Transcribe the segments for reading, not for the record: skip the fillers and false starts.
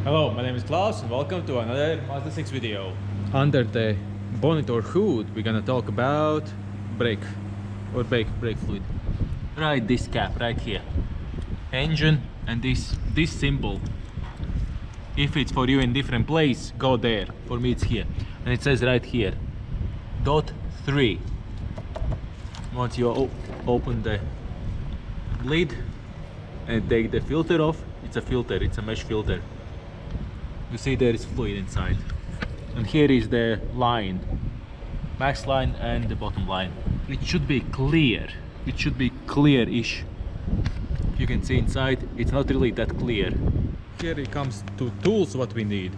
Hello, my name is Klavs and welcome to another Mazda 6 video. Under the bonnet or hood, we're gonna talk about brake fluid. Right, this cap right here. Engine and this symbol. If it's for you in different place, go there. For me it's here. And it says right here, DOT3. Once you open the lid and take the filter off, it's a filter, it's a mesh filter. You see there is fluid inside. And here is the line, max line and the bottom line. It should be clear. It should be clear-ish. You can see inside, it's not really that clear. Here it comes to tools what we need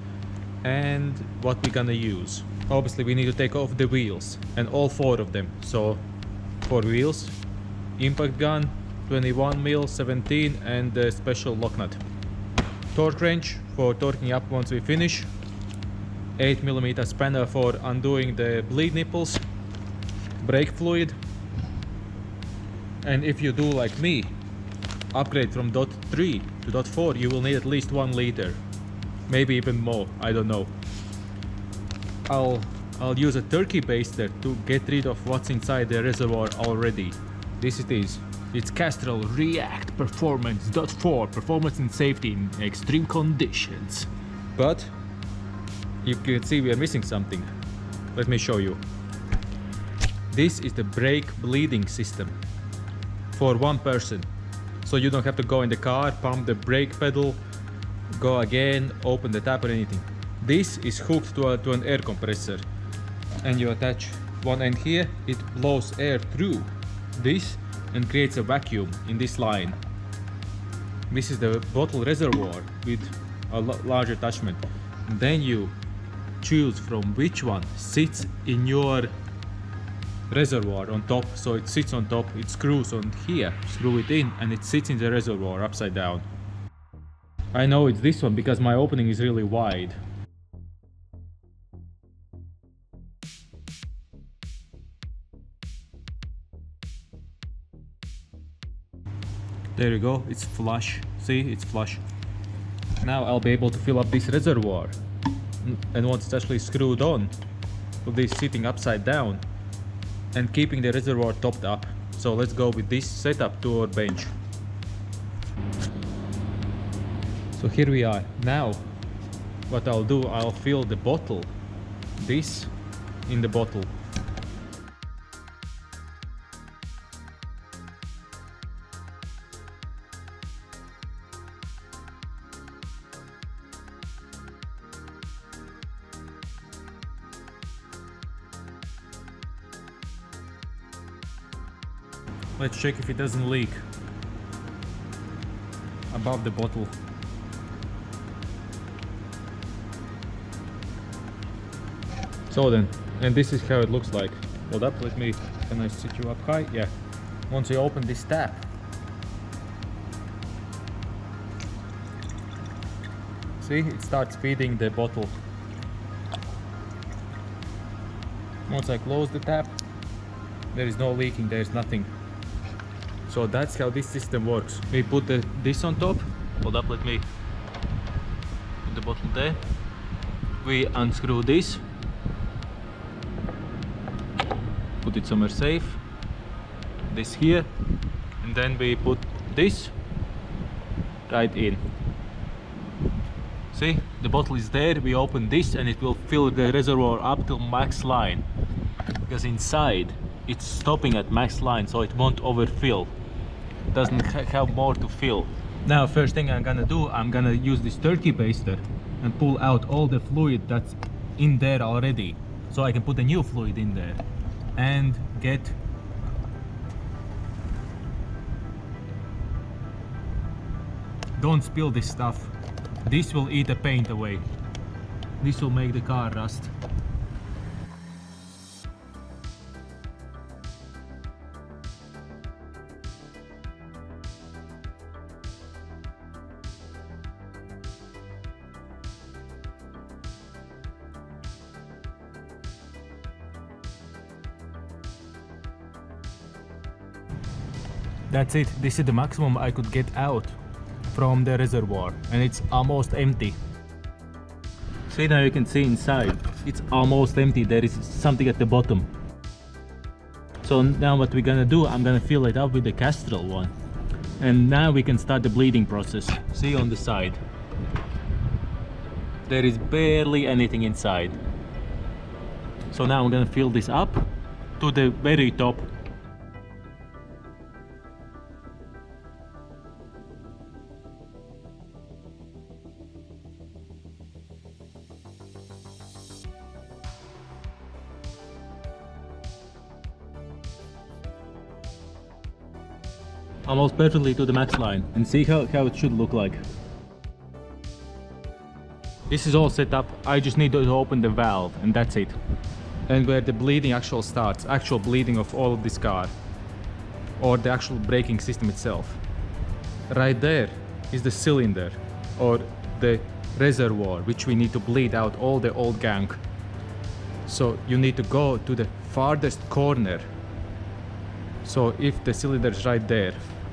and what we're gonna use. Obviously we need to take off the wheels and all 4 of them. So 4 wheels, impact gun, 21mm, 17 and the special lock nut. Torque wrench for torquing up once we finish. 8mm spanner for undoing the bleed nipples. Brake fluid. And if you do like me, upgrade from DOT3 to DOT4, you will need at least 1 liter. Maybe even more, I don't know. I'll use a turkey baster to get rid of what's inside the reservoir already. This it is. It's Castrol React Performance DOT4, performance and safety in extreme conditions. But you can see we are missing something. Let me show you. This is the brake bleeding system for 1 person. So you don't have to go in the car, pump the brake pedal, go again, open the tap or anything. This is hooked to an air compressor. And you attach one end here, it blows air through this and creates a vacuum in this line. This is the bottle reservoir with a large attachment. And then you choose from which one sits in your reservoir on top. So it sits on top, it screws on here, screw it in, and it sits in the reservoir upside down. I know it's this one because my opening is really wide. There you go, it's flush. See, it's flush. Now I'll be able to fill up this reservoir. And once it's actually screwed on, with this sitting upside down and keeping the reservoir topped up. So let's go with this setup to our bench. So here we are. Now what I'll do, I'll fill the bottle, this in the bottle. Let's check if it doesn't leak above the bottle. So then, and this is how it looks like. Hold up, can I sit you up high? Yeah. Once you open this tap, see, it starts feeding the bottle. Once I close the tap, there is no leaking, there is nothing. So that's how this system works. We put this on top. Hold up, let me put the bottle there. We unscrew this. Put it somewhere safe. This here. And then we put this right in. See, the bottle is there. We open this and it will fill the reservoir up till max line. Because inside it's stopping at max line, so it won't overfill. Doesn't have more to fill. Now first thing I'm gonna do, I'm gonna use this turkey baster and pull out all the fluid that's in there already, so I can put a new fluid in there and get don't spill this stuff. This will eat the paint away. This will make the car rust. That's it. This is the maximum I could get out from the reservoir, and it's almost empty. See, now you can see inside. It's almost empty. There is something at the bottom. So now what we're gonna do, I'm gonna fill it up with the Castrol one. And now we can start the bleeding process. See on the side. There is barely anything inside. So now I'm gonna fill this up to the very top. Almost perfectly to the max line, and see how it should look like. This is all set up. I just need to open the valve and that's it. And where the bleeding actual starts, actual bleeding of all of this car, or the actual braking system itself. Right there is the cylinder or the reservoir, which we need to bleed out all the old gunk. So you need to go to the farthest corner. So if the cylinder is right there,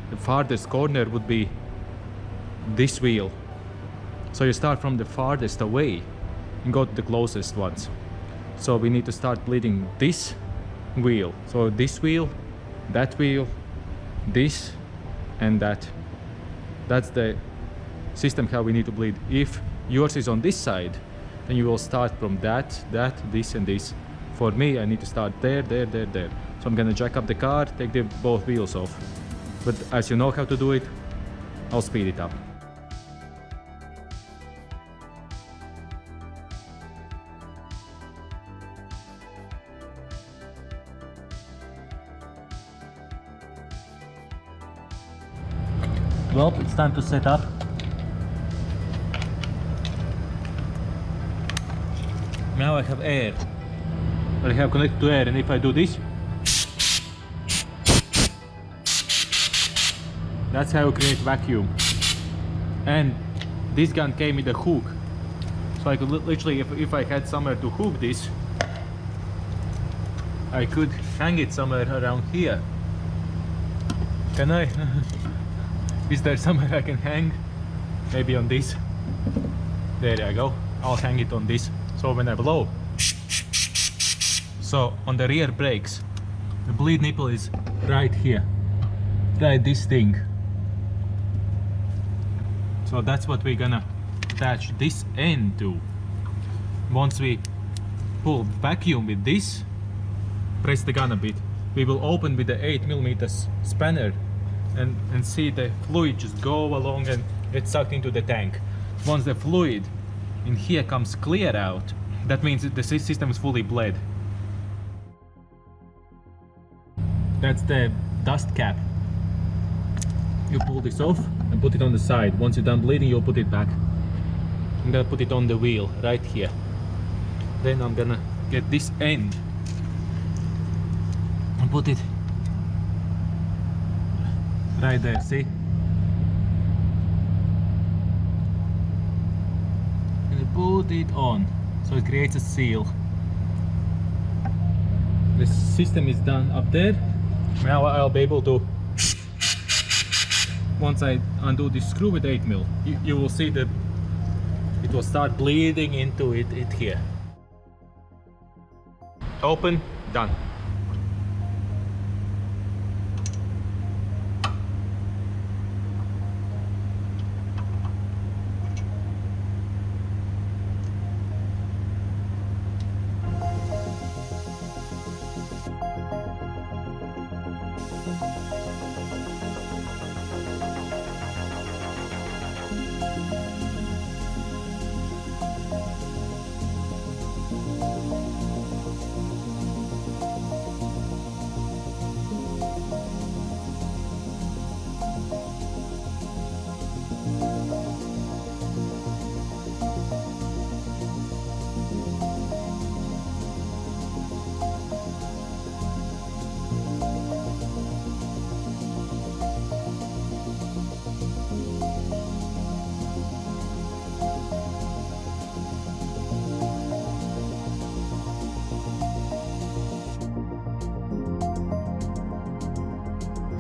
the farthest corner would be this wheel. So you start from the farthest away and go to the closest ones. So we need to start bleeding this wheel. So this wheel, this and that. That's the system how we need to bleed. If yours is on this side, then you will start from that, this and this. For me, I need to start there. So I'm gonna jack up the car, take the both wheels off. But as you know how to do it, I'll speed it up. Well, it's time to set up. Now I have air. I have connected to air, and if I do this, that's how you create vacuum. And this gun came with a hook, so I could literally, if I had somewhere to hook this, I could hang it somewhere around here. Can I? Is there somewhere I can hang? Maybe on this. There I go. I'll hang it on this. So when I blow, so on the rear brakes, the bleed nipple is right here, right this thing. So that's what we're gonna attach this end to. Once we pull vacuum with this, press the gun a bit, we will open with the 8mm spanner and see the fluid just go along and get sucked into the tank. Once the fluid in here comes clear out, that means that the system is fully bled. That's the dust cap. You pull this off and put it on the side. Once you're done bleeding, you'll put it back. I'm gonna put it on the wheel right here. Then I'm gonna get this end and put it right there, see? And put it on, so it creates a seal. The system is done up there. Now I'll be able to, once I undo this screw with 8mm, you will see that it will start bleeding into it here. Open, done.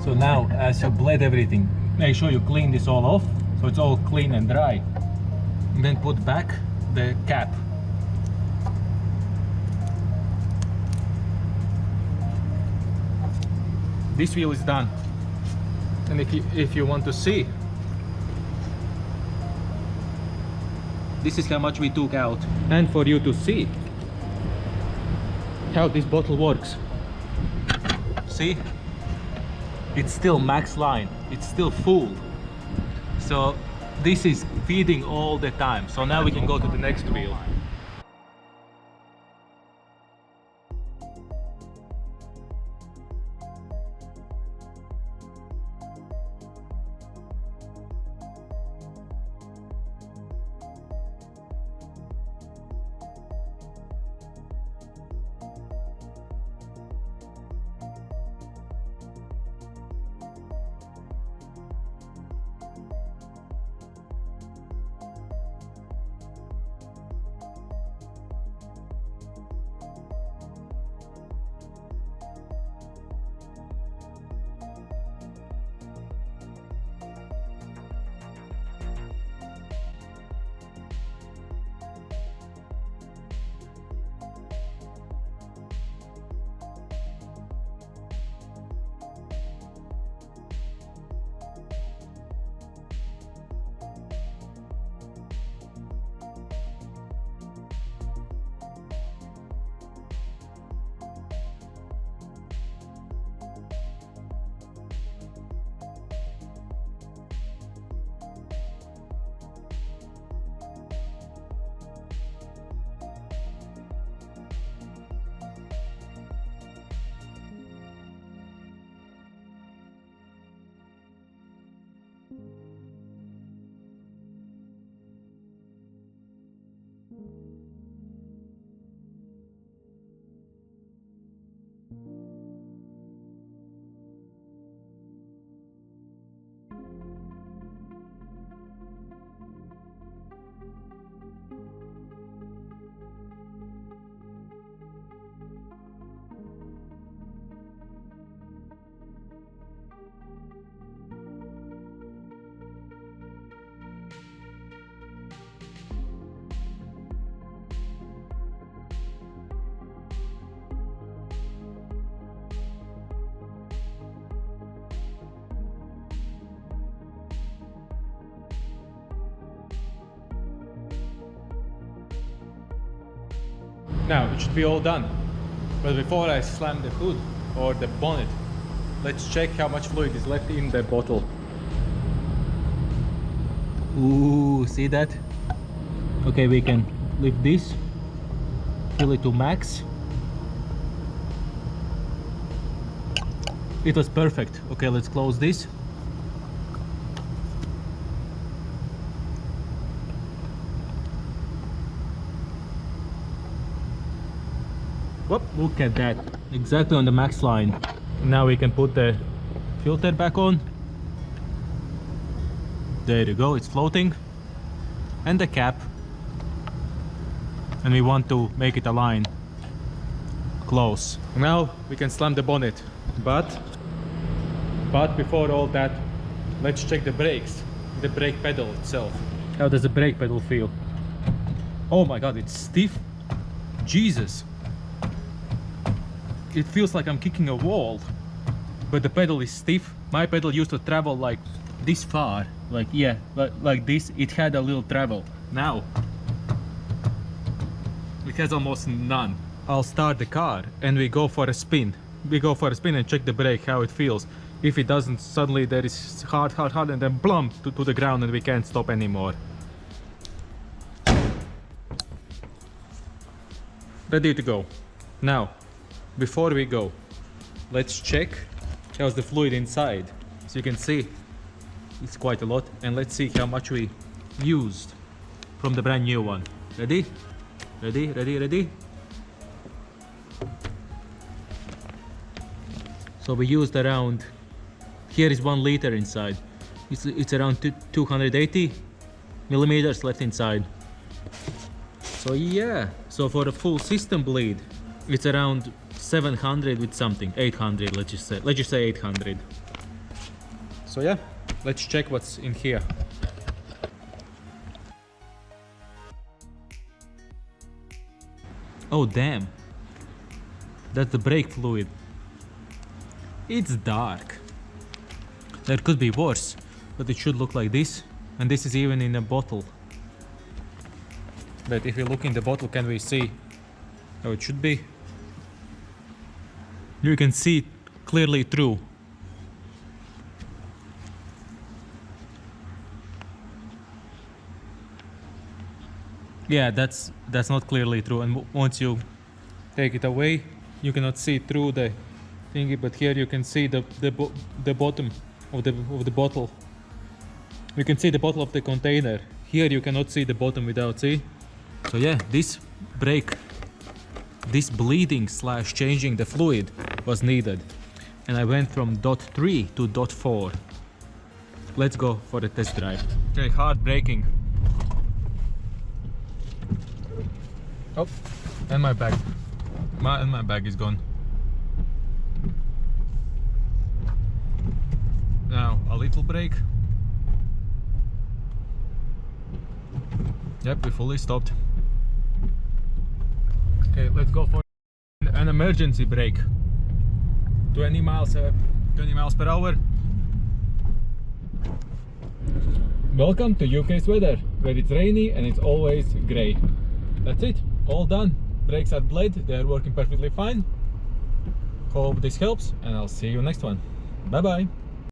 So now, as you bled everything, make sure you clean this all off, so it's all clean and dry. And then put back the cap This wheel is done. And if you want to see, this is how much we took out. And for you to see how this bottle works. See? It's still max line. It's still full. So this is feeding all the time. So now we can go to the next wheel. Now it should be all done. But before I slam the hood or the bonnet, let's check how much fluid is left in the bottle. Ooh, see that? Okay, we can lift this, fill it to max. It was perfect. Okay, let's close this. Whoop, look at that, exactly on the max line. Now we can put the filter back on. There you go, it's floating. And the cap. And we want to make it align close. Now we can slam the bonnet. But before all that, let's check the brakes, the brake pedal itself. How does the brake pedal feel? Oh my god, it's stiff. Jesus. It feels like I'm kicking a wall, but the pedal is stiff. My pedal used to travel like this far, like yeah, like this. It had a little travel. Now it has almost none. I'll start the car and we go for a spin. We go for a spin and check the brake, how it feels. If it doesn't, suddenly there is hard and then plump to the ground and we can't stop anymore. Ready to go. Now, before we go, let's check how's the fluid inside. So you can see it's quite a lot, and let's see how much we used from the brand new one. Ready? Ready, ready, ready? So we used around, here is 1 liter inside. It's around 280 millimeters left inside. So yeah, so for a full system bleed, it's around 700 with something, 800, let's just say 800. So yeah, let's check what's in here. Oh damn, that's the brake fluid. It's dark. There could be worse, but it should look like this. And this is even in a bottle. But if we look in the bottle, can we see how it should be? You can see clearly through. Yeah, that's not clearly through, and once you take it away, you cannot see through the thingy. But here you can see the bottom of the bottle. You can see the bottle of the container. Here you cannot see the bottom without see. So yeah, this brake, this bleeding / changing the fluid was needed, and I went from DOT3 to DOT4. Let's go for a test drive. Okay, hard braking. Oh, and my bag. My bag is gone. Now a little brake. Yep, we fully stopped. Okay, let's go for an emergency brake. 20 miles per hour. Welcome to UK's weather, where it's rainy and it's always grey. That's it, all done. Brakes are bled, they are working perfectly fine. Hope this helps, and I'll see you next one. Bye bye.